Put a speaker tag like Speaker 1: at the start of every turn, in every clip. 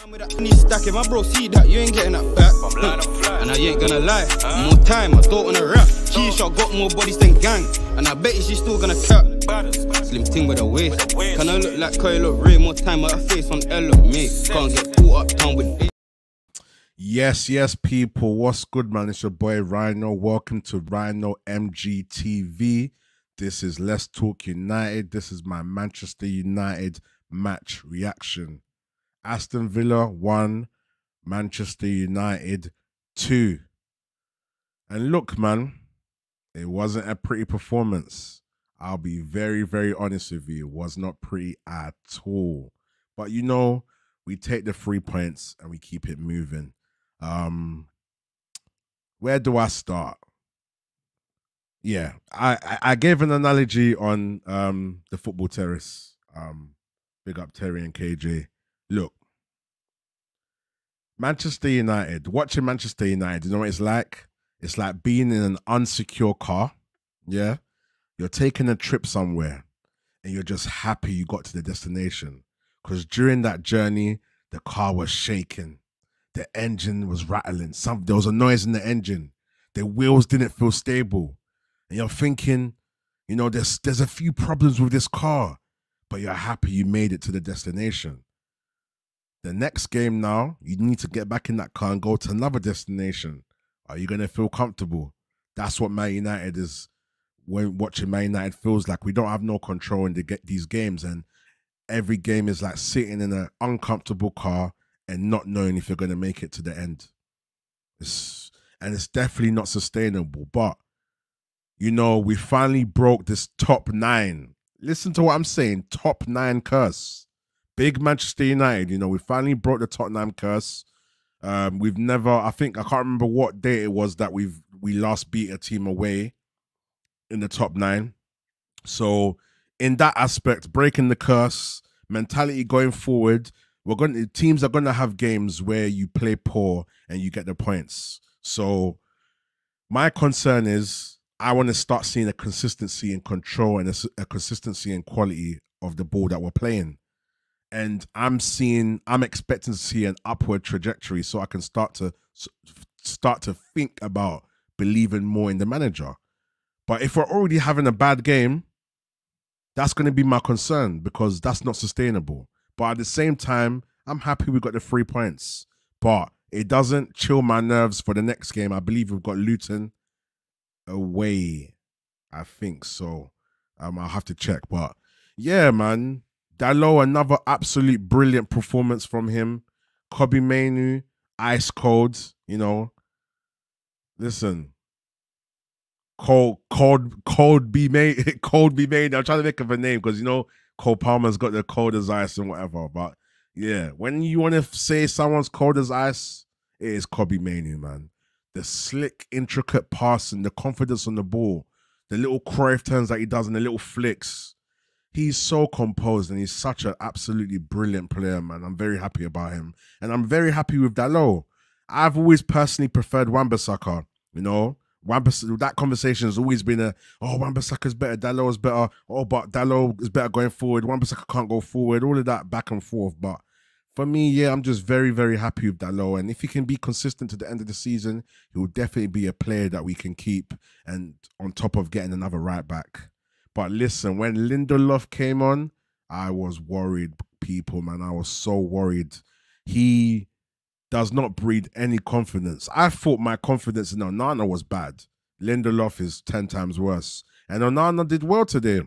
Speaker 1: Man with that money stacking, my bro see that, you ain't getting that back. And I ain't gonna lie, more time, I don't wanna rap. Keisha got more bodies than gang, and I bet you she's still gonna cap. Slim thing with a waist, can I look like Koi, look real, more time with her face on L, look mate. Can't get caught up down with it.
Speaker 2: Yes, people, what's good, man? It's your boy Rhino. Welcome to Rhino MGTV. This is Let's Talk United. This is my Manchester United match reaction. Aston Villa 1, Manchester United 2. And look, man, it wasn't a pretty performance. I'll be very, very honest with you. It was not pretty at all. But you know, we take the 3 points and we keep it moving. Where do I start? Yeah, I gave an analogy on the football terrace. Big up Terry and KJ. Look, Manchester United, watching Manchester United, you know what it's like? It's like being in an unsecure car, yeah? You're taking a trip somewhere and you're just happy you got to the destination. Because during that journey, the car was shaking. The engine was rattling. There was a noise in the engine. The wheels didn't feel stable. And you're thinking, you know, there's a few problems with this car, but you're happy you made it to the destination. The next game now, you need to get back in that car and go to another destination. Are you going to feel comfortable? That's what Man United is, when watching Man United feels like. We don't have no control in these games, and every game is like sitting in an uncomfortable car and not knowing if you're going to make it to the end. It's definitely not sustainable, but you know, we finally broke this top 9. Listen to what I'm saying, top 9 curse. Big Manchester United, you know, we finally broke the top 9 curse. We've never, I can't remember what day it was that we last beat a team away in the top 9. So in that aspect, breaking the curse, mentality going forward, teams are gonna have games where you play poor and you get the points. So my concern is, I want to start seeing a consistency in control and a consistency in quality of the ball that we're playing. And I'm expecting to see an upward trajectory, so I can start to think about believing more in the manager. But if we're already having a bad game, that's going to be my concern, because that's not sustainable. But at the same time, I'm happy we got the 3 points. But it doesn't chill my nerves for the next game. I believe we've got Luton away, I think so. I'll have to check. But yeah, man, Dalot, another absolute brilliant performance from him. Kobbie Mainoo, ice cold, you know. Listen, cold be made. I'm trying to think of a name because, you know, Cole Palmer's got the cold as ice and whatever. But yeah, when you want to say someone's cold as ice, it is Kobbie Mainoo, man. The slick, intricate passing, the confidence on the ball, the little Cruyff turns that he does and the little flicks. He's so composed and he's such an absolutely brilliant player, man. I'm very happy about him. And I'm very happy with Dalot. I've always personally preferred Wan-Bissaka, you know. That conversation has always been Wan-Bissaka's better, Dalot is better. Oh, but Dalot is better going forward. Wan-Bissaka can't go forward. All of that back and forth. But for me, yeah, I'm just very, very happy with Dalot. And if he can be consistent to the end of the season, he will definitely be a player that we can keep, and on top of getting another right back. But listen, when Lindelof came on, I was worried, people, man. I was so worried. He does not breed any confidence. I thought my confidence in Onana was bad. Lindelof is 10 times worse. And Onana did well today.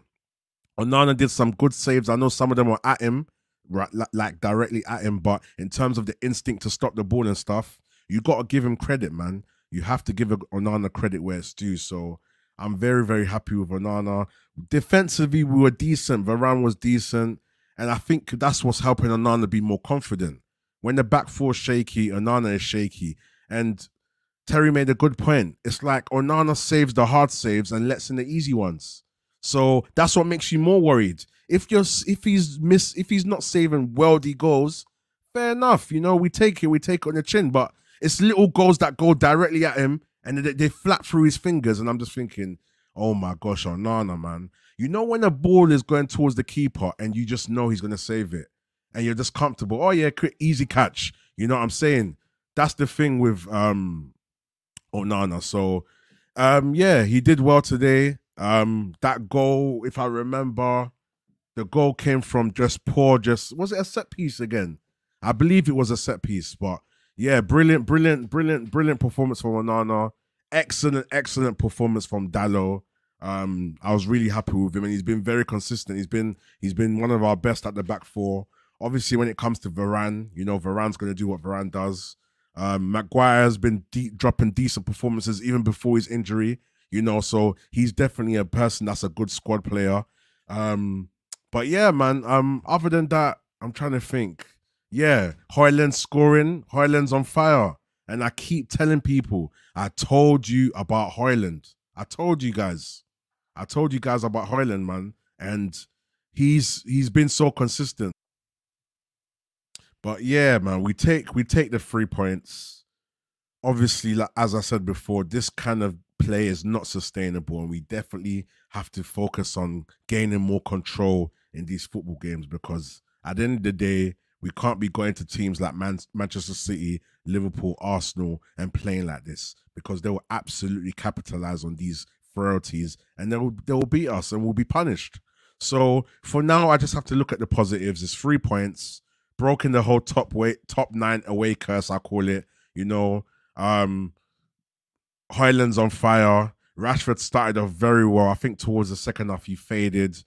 Speaker 2: Onana did some good saves. I know some of them were at him, right, like directly at him. But in terms of the instinct to stop the ball and stuff, you got to give him credit, man. You have to give Onana credit where it's due. So I'm very, very happy with Onana. Defensively, we were decent. Varane was decent. And I think that's what's helping Onana be more confident. When the back four is shaky, Onana is shaky. And Terry made a good point. It's like Onana saves the hard saves and lets in the easy ones. So that's what makes you more worried. If he's not saving worldy goals, fair enough. You know, we take it on the chin. But it's little goals that go directly at him and they flap through his fingers. And I'm just thinking, oh my gosh, Onana, man. You know when a ball is going towards the keeper and you just know he's going to save it. and you're just comfortable. Oh yeah, easy catch. You know what I'm saying? That's the thing with Onana. So yeah, he did well today. That goal, if I remember, the goal came from was it a set piece again? I believe it was a set piece, but yeah, brilliant performance from Onana. Excellent performance from Dalot. I was really happy with him, and he's been very consistent. He's been one of our best at the back four. Obviously, when it comes to Varane, you know, Varane's going to do what Varane does. Maguire's been dropping decent performances even before his injury, you know, so he's definitely a person that's a good squad player. But yeah, man, other than that, I'm trying to think. Yeah, Højlund's scoring. Højlund's on fire. And I keep telling people, I told you about Højlund. I told you guys about Højlund, man. And he's been so consistent. But yeah, man, we take the 3 points. Obviously, like as I said before, this kind of play is not sustainable, and we definitely have to focus on gaining more control in these football games, because at the end of the day, we can't be going to teams like Manchester City, Liverpool, Arsenal, and playing like this, because they will absolutely capitalize on these frailties, and they will beat us and we'll be punished. So for now, I just have to look at the positives. It's 3 points, broken the whole top 9 away curse, I call it. You know, Højlund's on fire. Rashford started off very well. I think towards the second half he faded.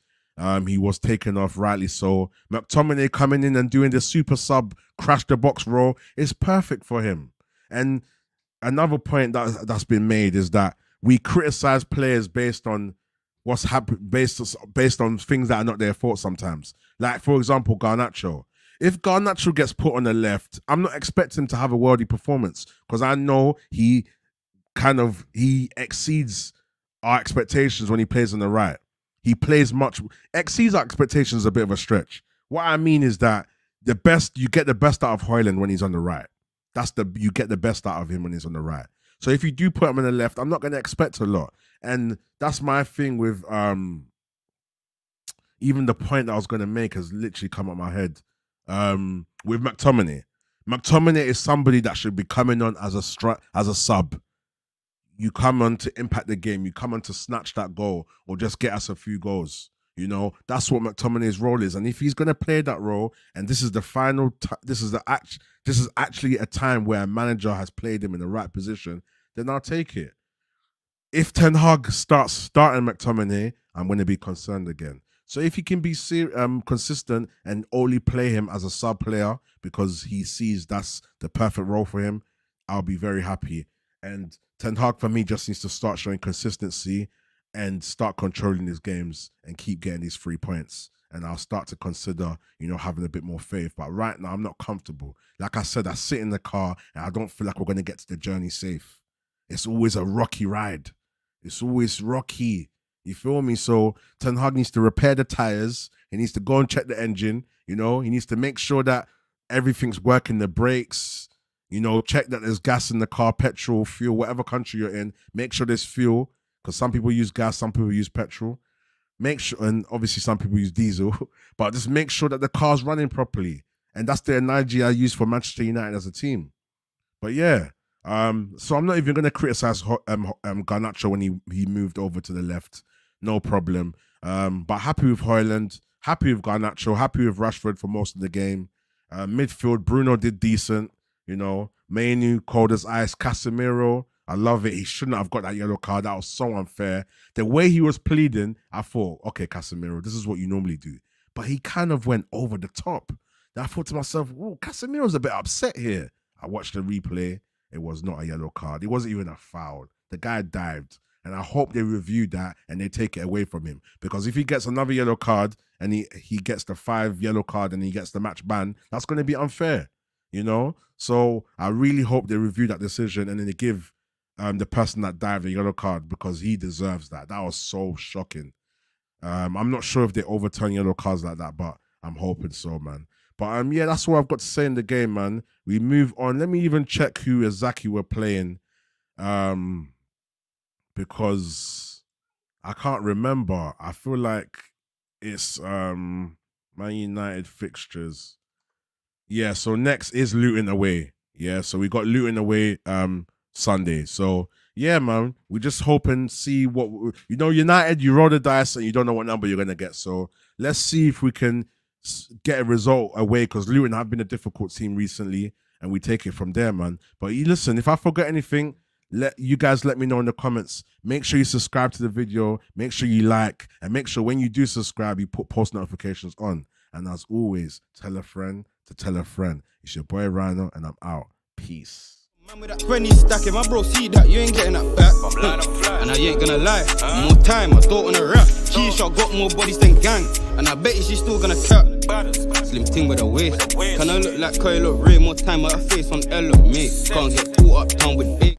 Speaker 2: He was taken off, rightly so. McTominay coming in and doing the super sub crash the box role is perfect for him. And another point that's been made is that we criticize players based on what's happened, based on things that are not their fault sometimes. Like, for example, Garnacho. If Garnacho gets put on the left, I'm not expecting him to have a worldy performance, because I know he exceeds our expectations when he plays on the right. He plays exceeds our expectations, a bit of a stretch. What I mean is that you get the best out of Højlund when he's on the right. You get the best out of him when he's on the right. So if you do put him on the left, I'm not going to expect a lot. And that's my thing with even the point that I was going to make has literally come up my head. With McTominay. McTominay is somebody that should be coming on as a sub. You come on to impact the game. You come on to snatch that goal or just get us a few goals. You know, that's what McTominay's role is. And if he's going to play that role, and this is the final, this is actually a time where a manager has played him in the right position, then I'll take it. If Ten Hag starts starting McTominay, I'm going to be concerned again. So if he can be consistent and only play him as a sub player because he sees that's the perfect role for him, I'll be very happy. And Ten Hag, for me, just needs to start showing consistency and start controlling his games and keep getting these 3 points. And I'll start to consider, you know, having a bit more faith. But right now, I'm not comfortable. Like I said, I sit in the car and I don't feel like we're going to get to the journey safe. It's always a rocky ride. It's always rocky. You feel me? So Ten Hag needs to repair the tires. He needs to go and check the engine. You know, he needs to make sure that everything's working, the brakes. You know, check that there's gas in the car, petrol, fuel, whatever country you're in. Make sure there's fuel, because some people use gas, some people use petrol. Make sure, and obviously some people use diesel, but just make sure that the car's running properly. And that's the analogy I use for Manchester United as a team. But yeah, so I'm not even going to criticize Garnacho when he moved over to the left. No problem. But happy with Højlund, happy with Garnacho, happy with Rashford for most of the game. Midfield, Bruno did decent. You know, Manu, cold as ice. Casemiro, I love it. He shouldn't have got that yellow card. That was so unfair. The way he was pleading, I thought, okay, Casemiro, this is what you normally do. But he kind of went over the top. Then I thought to myself, oh, Casemiro's a bit upset here. I watched the replay. It was not a yellow card. It wasn't even a foul. The guy dived. And I hope they review that and they take it away from him. Because if he gets another yellow card and he gets the 5 yellow card and he gets the match ban, that's going to be unfair. You know? So I really hope they review that decision and then they give the person that dived a yellow card, because he deserves that. That was so shocking. I'm not sure if they overturn yellow cards like that, but I'm hoping so, man. But yeah, that's all I've got to say in the game, man. We move on. Let me even check who exactly we're playing. Because I can't remember. I feel like it's Man United fixtures. Yeah, so next is Luton away. Yeah, so we got Luton away Sunday. So yeah, man, we just hope and see what United. You roll the dice and you don't know what number you're gonna get. So let's see if we can get a result away, because Luton have been a difficult team recently, and we take it from there, man. But you listen, if I forget anything, let me know in the comments. Make sure you subscribe to the video, make sure you like, and make sure when you do subscribe, you put post notifications on. And as always, tell a friend to tell a friend. It's your boy Rhino, and I'm out. Peace.
Speaker 1: Man with that 20 stacking, my bro, see that, you ain't getting that back. And I ain't gonna lie, more time, I don't wanna rap. Key shot got more bodies than gang, and I bet you she's still gonna cap. Slim ting with a waist. Can I look like Kyle, look Ray? More time with her face on L, mate. Can't get caught up town with big.